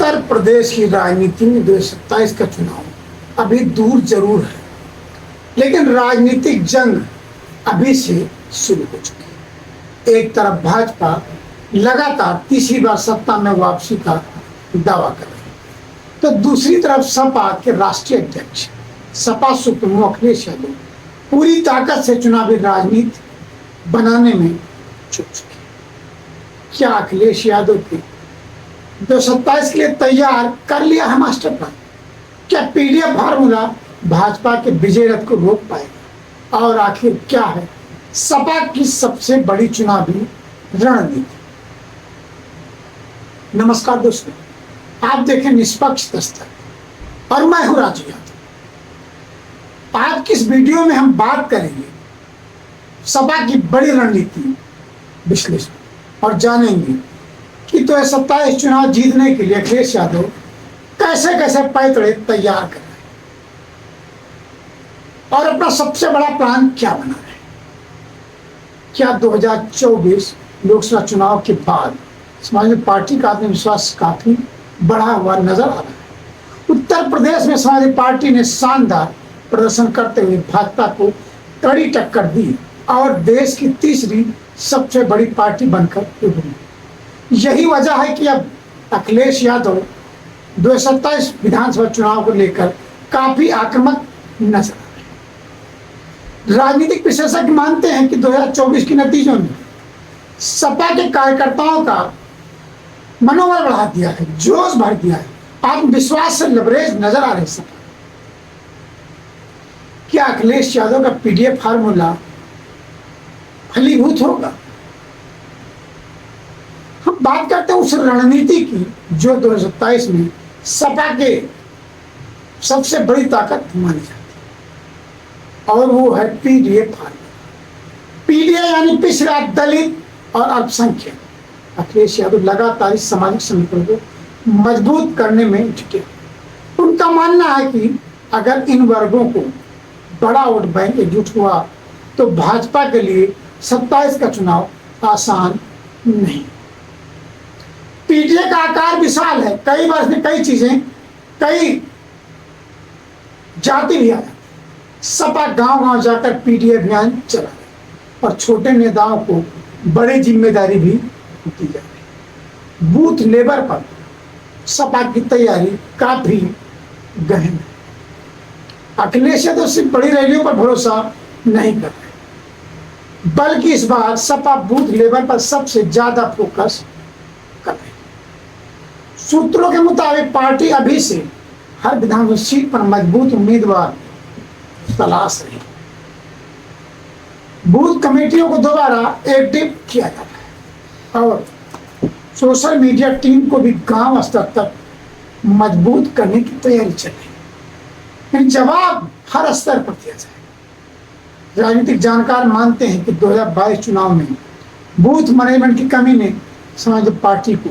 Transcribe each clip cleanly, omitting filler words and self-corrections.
उत्तर प्रदेश की राजनीति में 2027 का चुनाव अभी दूर जरूर है, लेकिन राजनीतिक जंग अभी से शुरू हो चुकी है। एक तरफ भाजपा लगातार तीसरी बार सत्ता में वापसी का दावा कर रही है, तो दूसरी तरफ सपा के राष्ट्रीय अध्यक्ष सपा सुप्रीमो अखिलेश यादव पूरी ताकत से चुनावी राजनीति बनाने में जुट चुके हैं। क्या अखिलेश यादव के 2027 के लिए तैयार कर लिया है मास्टर प्लान? क्या पीडीएफ फार्मूला भाजपा के विजय रथ को रोक पाएगा? और आखिर क्या है सपा की सबसे बड़ी चुनावी रणनीति? नमस्कार दोस्तों, आप देखें निष्पक्ष दस्तक और मैं हूं राजू यादव। आज की इस वीडियो में हम बात करेंगे सपा की बड़ी रणनीति विश्लेषण और जानेंगे कि 2027 चुनाव जीतने के लिए अखिलेश यादव कैसे कैसे पैतरे तैयार कर रहे हैं और अपना सबसे बड़ा प्लान क्या बना रहे हैं। क्या 2024 लोकसभा चुनाव के बाद समाजवादी पार्टी का आत्मविश्वास काफी बढ़ा हुआ नजर आ रहा है? उत्तर प्रदेश में समाजवादी पार्टी ने शानदार प्रदर्शन करते हुए भाजपा को कड़ी टक्कर दी और देश की तीसरी सबसे बड़ी पार्टी बनकर उभरी। यही वजह है कि अब अखिलेश यादव 2027 विधानसभा चुनाव को लेकर काफी आक्रामक नजर आ रहे हैं। राजनीतिक विशेषज्ञ मानते हैं कि 2024 के नतीजों ने सपा के कार्यकर्ताओं का मनोबल बढ़ा दिया है, जोश भर दिया है, आत्मविश्वास से लबरेज नजर आ रहे सपा। क्या अखिलेश यादव का पीडीएफ फार्मूला फलीभूत होगा? हम बात करते हैं उस रणनीति की जो 2027 में सपा के सबसे बड़ी ताकत मानी जाती है, और वो है पीडीएफ फार्मूला। पीडीए यानी पिछड़ा, दलित और अल्पसंख्यक। अखिलेश यादव लगातार इस सामाजिक समीकरण को मजबूत करने में जुटे। उनका मानना है कि अगर इन वर्गों को बड़ा वोट बैंक एकजुट हुआ तो भाजपा के लिए 27 का चुनाव आसान नहीं। पीडीए का आकार विशाल है, कई बार इसमें कई चीजें, कई जाति भी आ जाती। सपा गांव गांव जाकर पीडीए अभियान चला रही और छोटे नेताओं को बड़ी जिम्मेदारी भी दी जा रही। बूथ लेवल पर सपा की तैयारी काफी गहन है। अखिलेश यादव सिर्फ बड़ी रैलियों पर भरोसा नहीं कर रहे, बल्कि इस बार सपा बूथ लेवल पर सबसे ज्यादा फोकस कर रही है। सूत्रों के मुताबिक पार्टी अभी से हर विधानसभा सीट पर मजबूत उम्मीदवार तलाश रही। बूथ कमेटियों को दोबारा एक्टिव किया जा रहा है और सोशल मीडिया टीम को भी गांव स्तर तक मजबूत करने की तैयारी चल रही है। जवाब हर स्तर पर दिया जाए। राजनीतिक जानकार मानते हैं कि 2022 चुनाव में बूथ मैनेजमेंट की कमी ने समाजवादी पार्टी को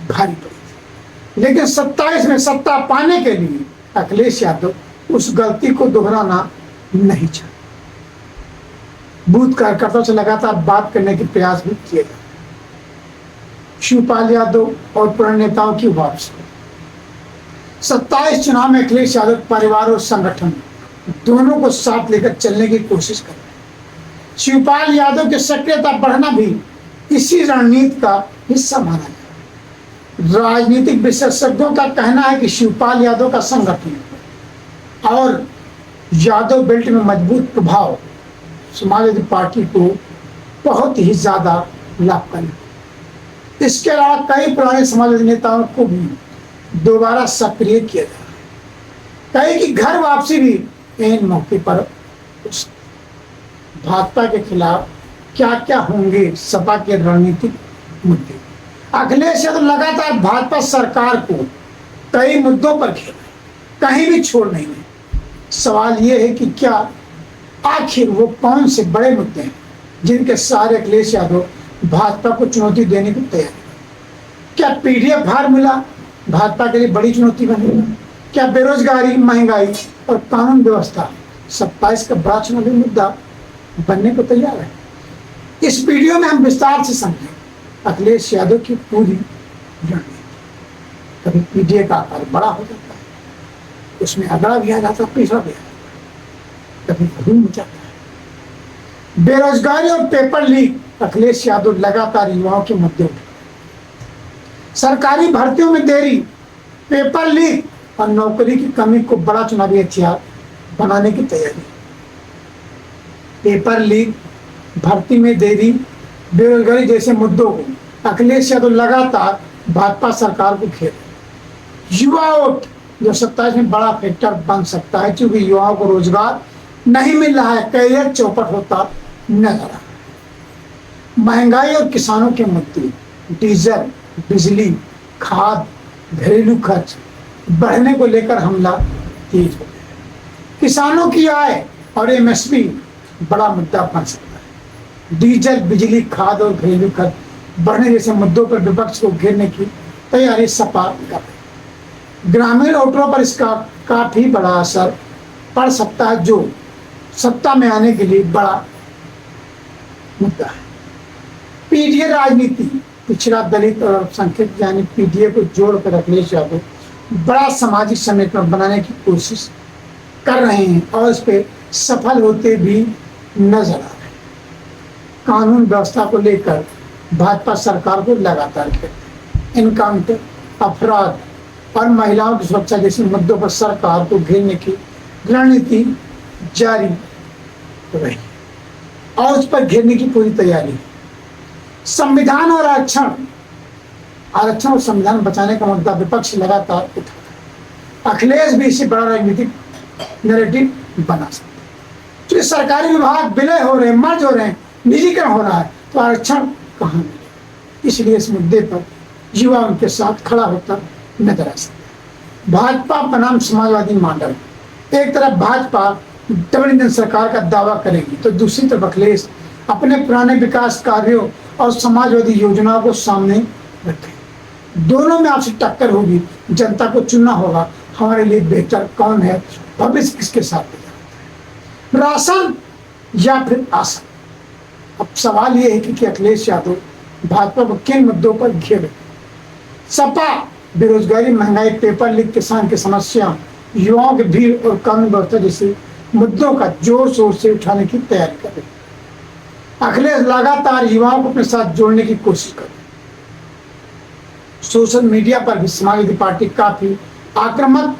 भारी पड़ी थी, लेकिन 27 में सत्ता पाने के लिए अखिलेश यादव उस गलती को दोहराना नहीं चाहते। बूथ कार्यकर्ताओं से लगातार बात करने के प्रयास भी किए गए। शिवपाल यादव और पुराने नेताओं की वापसी। 27 चुनाव में अखिलेश यादव परिवार और संगठन दोनों को साथ लेकर चलने की कोशिश कर रहे हैं। शिवपाल यादव की सक्रियता बढ़ना भी इसी रणनीति का हिस्सा माना जाए। राजनीतिक विशेषज्ञों का कहना है कि शिवपाल यादव का संगठन और यादव बेल्ट में मजबूत प्रभाव समाजवादी पार्टी को बहुत ही ज्यादा लाभकारी। इसके अलावा कई पुराने समाजवादी नेताओं को भी दोबारा सक्रिय किया जा रहा है। कई की घर वापसी भी इन मौके पर। भाजपा के खिलाफ क्या क्या होंगे सपा के रणनीतिक मुद्दे? अखिलेश यादव लगातार भाजपा सरकार को कई मुद्दों पर घेर रहे, कहीं भी छोड़ नहीं रहे। सवाल यह है कि क्या आखिर वो कौन से बड़े मुद्दे हैं जिनके सहारे अखिलेश यादव भाजपा को चुनौती देने की तैयारी? क्या पीडीएफ फार्मूला भाजपा के लिए बड़ी चुनौती बनेगा? क्या बेरोजगारी, महंगाई और कानून व्यवस्था 27 का बड़ा चुनावी मुद्दा बनने को तैयार है? इस वीडियो में हम विस्तार से समझें अखिलेश यादव की पूरी रणनीति। कभी पीडीए का आकार बड़ा हो जाता है, उसमें अगड़ा भी आ जाता है, पिछड़ा भी आ जाता है, कभी घूम जाता है। बेरोजगारी और पेपर लीक, अखिलेश यादव लगातार युवाओं के मुद्दे उठाए। सरकारी भर्तियों में देरी, पेपर लीक और नौकरी की कमी को बड़ा चुनावी हथियार बनाने की तैयारी। पेपर लीक, भर्ती में देरी, बेरोजगारी जैसे मुद्दों को अखिलेश यादव लगातार भाजपा सरकार को घेर। युवा वोट जो 27 में बड़ा फैक्टर बन सकता है, क्योंकि युवाओं को रोजगार नहीं मिल रहा है, करियर चौपट होता नजर आ रहा है। महंगाई और किसानों के मुद्दे, डीजल, बिजली, खाद, घरेलू खर्च बढ़ने को लेकर हमला तेज हो गया। किसानों की आय और एमएसपी बड़ा मुद्दा बन सकता है। डीजल, बिजली, खाद और घरेलू खर्च बढ़ने जैसे मुद्दों पर विपक्ष को घेरने की तैयारी सपा कर रही है। ग्रामीण वोटरों पर इसका काफी बड़ा असर पड़ सकता है, जो सत्ता में आने के लिए बड़ा मुद्दा है। पीडीए राजनीति, पिछड़ा, दलित और अल्पसंख्यक यानी पीडीए को जोड़कर अखिलेश यादव बड़ा सामाजिक समीकरण बनाने की कोशिश कर रहे हैं और इस पे सफल होते भी नजर आ रहे हैं। कानून व्यवस्था को लेकर भाजपा सरकार को लगातार इनकाउंटर, अपराध और महिलाओं की सुरक्षा जैसे मुद्दों पर सरकार को घेरने की रणनीति जारी रही और उस पर घेरने की पूरी तैयारी। संविधान और आरक्षण और संविधान बचाने का मुद्दा विपक्ष लगातार उठा। अखिलेश भी इसे बड़ा राजनीतिक नैरेटिव बना सकते। तो सरकारी विभाग विलय हो रहे हैं, मर्ज हो रहे हैं, निजीकरण हो रहा है, तो आरक्षण कहाँ मिलेगा? इसलिए इस मुद्दे पर युवा उनके साथ खड़ा होता नजर आ सकता है। भाजपा बनाम समाजवादी मॉडल, एक तरफ भाजपा डबल इंजन सरकार का दावा करेगी, तो दूसरी तरफ अखिलेश अपने पुराने विकास कार्यों और समाजवादी योजनाओं को सामने रखें। दोनों में आपसे टक्कर होगी, जनता को चुनना होगा हमारे लिए बेहतर कौन है, भविष्य किसके साथ है, राशन या फिर आसन। अब सवाल यह है कि अखिलेश यादव भाजपा को किन मुद्दों पर घेरे। सपा बेरोजगारी, महंगाई, पेपर लीक, किसान की समस्या, युवाओं की भीड़ और कानून व्यवस्था जैसे मुद्दों का जोर शोर से उठाने की तैयारी कर रही है। अखिलेश लगातार युवाओं को अपने साथ जोड़ने की कोशिश कर रहे हैं। सोशल मीडिया पर भी समाजवादी पार्टी काफी आक्रामक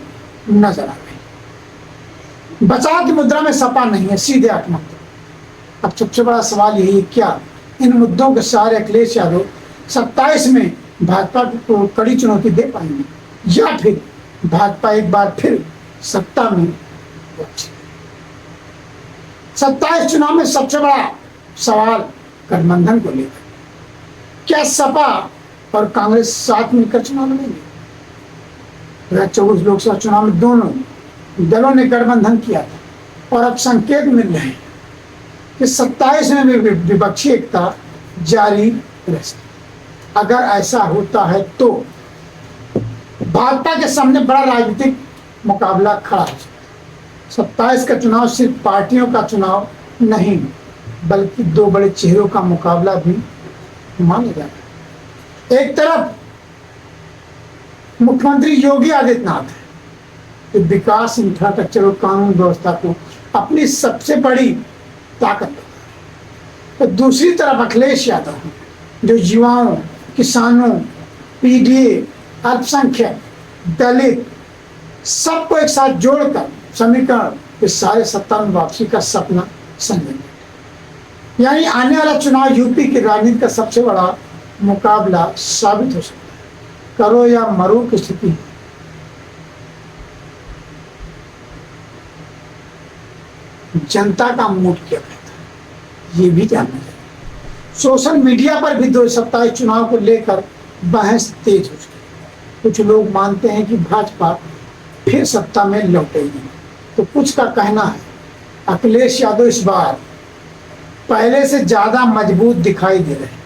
नजर आ रही। बचाव की मुद्रा में सपा नहीं है, सीधे आक्रामक। अब सबसे बड़ा सवाल यही है, क्या इन मुद्दों के सहारे अखिलेश यादव 27 में भाजपा को कड़ी चुनौती दे पाएंगे या फिर भाजपा एक बार फिर सत्ता में पहुंचे। 27 चुनाव में सबसे बड़ा सवाल गठबंधन को लेकर, क्या सपा और कांग्रेस साथ मिलकर चुनाव लड़ेंगे? 2024 लोकसभा चुनाव में दोनों दलों ने गठबंधन किया था और अब संकेत मिल रहे हैं कि 27 में भी विपक्षी एकता जारी रह सकती। अगर ऐसा होता है तो भाजपा के सामने बड़ा राजनीतिक मुकाबला खड़ा है। 27 का चुनाव सिर्फ पार्टियों का चुनाव नहीं, बल्कि दो बड़े चेहरों का मुकाबला भी माना जा रहा है। एक तरफ मुख्यमंत्री योगी आदित्यनाथ है, जो विकास, इंफ्रास्ट्रक्चर और कानून व्यवस्था को अपनी सबसे बड़ी ताकत है, तो दूसरी तरफ अखिलेश यादव है, जो युवाओं, किसानों, पीडीए, अल्पसंख्यक, दलित सबको एक साथ जोड़कर समीकरण इस सारे सत्ता में वापसी का सपना संजय। यानी आने वाला चुनाव यूपी की राजनीति का सबसे बड़ा मुकाबला साबित हो सकता है। करो या मरो की स्थिति। जनता का मूड क्या कहता है, ये भी जानना चाहिए। सोशल मीडिया पर भी 2027 चुनाव को लेकर बहस तेज हो चुकी है। कुछ लोग मानते हैं कि भाजपा फिर सत्ता में लौटेगी, तो कुछ का कहना है अखिलेश यादव इस बार पहले से ज्यादा मजबूत दिखाई दे रहे हैं।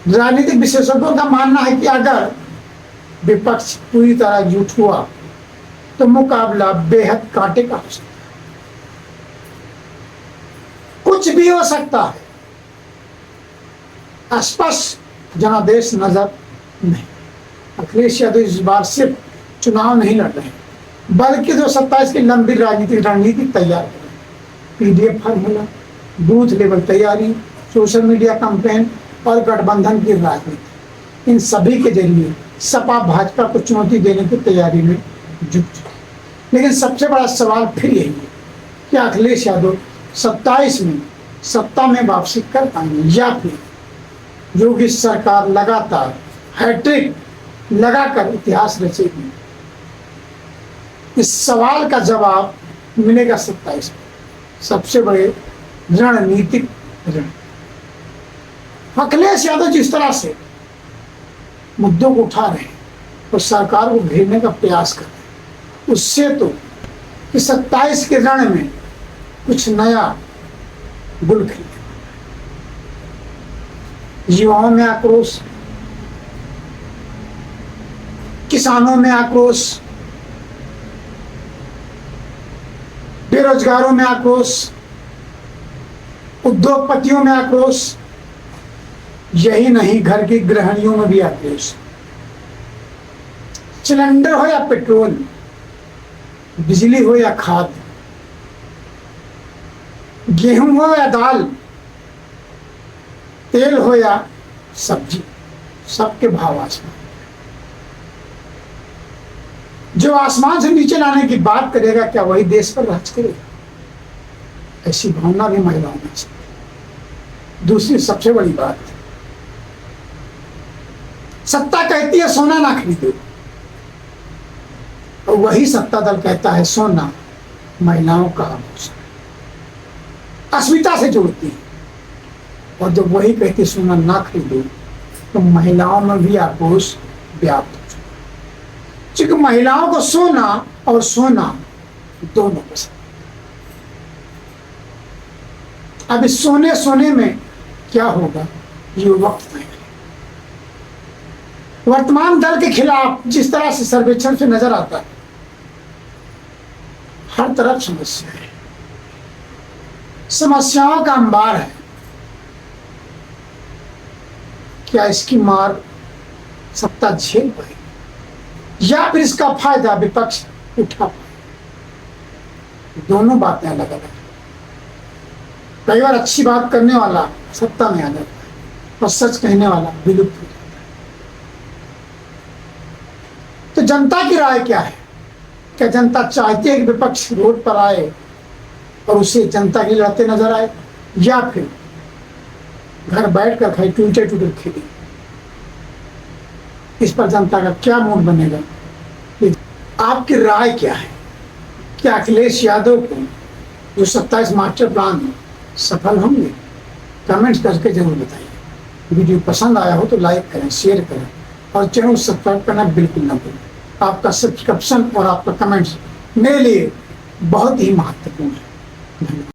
राजनीतिक विशेषज्ञों का मानना है कि अगर विपक्ष पूरी तरह एकजुट हुआ तो मुकाबला बेहद कांटे का हो सकता है। कुछ भी हो सकता है, स्पष्ट जनादेश नजर नहीं। अखिलेश यादव इस बार सिर्फ चुनाव नहीं लड़ रहे हैं बल्कि 2027 की लंबी राजनीतिक रणनीति तैयार कर रहे हैं। पीडीएफ फार्मूला, बूथ लेवल तैयारी, सोशल मीडिया कैंपेन और गठबंधन की राजनीति, इन सभी के जरिए सपा भाजपा को चुनौती देने की तैयारी में जुट चुकी। लेकिन सबसे बड़ा सवाल फिर यही है कि अखिलेश यादव 27 में सत्ता में वापसी कर पाएंगे या फिर योगी सरकार लगातार हैट्रिक लगाकर इतिहास रचेगी। इस सवाल का जवाब मिलेगा 27 में सबसे बड़े रणनीतिक रण। अखिलेश यादव जिस तरह से मुद्दों को उठा रहे हैं और सरकार को घेरने का प्रयास कर रहे हैं, उससे तो कि 27 के रण में कुछ नया गुल खिले। युवाओं में आक्रोश, किसानों में आक्रोश, बेरोजगारों में आक्रोश, उद्योगपतियों में आक्रोश, यही नहीं घर की गृहिणियों में भी आक्रोश। सिलेंडर हो या पेट्रोल, बिजली हो या खाद, गेहूं हो या दाल, तेल हो या सब्जी, सबके भाव आसमान। जो आसमान से नीचे लाने की बात करेगा क्या वही देश पर राज करेगा? ऐसी भावना भी महिलाओं में है। दूसरी सबसे बड़ी बात, सत्ता कहती है सोना ना खरीदो, और वही सत्ता दल कहता है सोना महिलाओं का आभूषण, अस्मिता से जोड़ती है। और जब वही कहती सोना ना खरीदो तो महिलाओं में भी आक्रोश व्याप्त हो चुका। क्योंकि महिलाओं को सोना और सोना दोनों पसंद। अब इस सोने सोने में क्या होगा ये वक्त तय करेगा। वर्तमान दल के खिलाफ जिस तरह से सर्वेक्षण से नजर आता है, हर तरफ समस्या है, समस्याओं का अंबार है। क्या इसकी मार सत्ता झेल पाएगी या फिर इसका फायदा विपक्ष उठा पाए? दोनों बातें अलग अलग हैं। कई बार अच्छी बात करने वाला सत्ता में आ जाता है और सच कहने वाला विलुप्त हो जाता है। तो जनता की राय क्या है? क्या जनता चाहती है कि विपक्ष रोड पर आए और उसे जनता की लड़ते नजर आए, या फिर घर बैठकर खाई ट्विटर खेली? इस पर जनता का क्या मूड बनेगा? आपकी राय क्या है? क्या अखिलेश यादव को जो 27 मास्टर प्लान सफल होंगे? कमेंट्स करके जरूर बताइए। वीडियो पसंद आया हो तो लाइक करें, शेयर करें और चैनल सब्सक्राइब करना बिल्कुल ना भूलें। आपका सब्सक्रिप्शन और आपका कमेंट्स मेरे लिए बहुत ही महत्वपूर्ण है। धन्यवाद।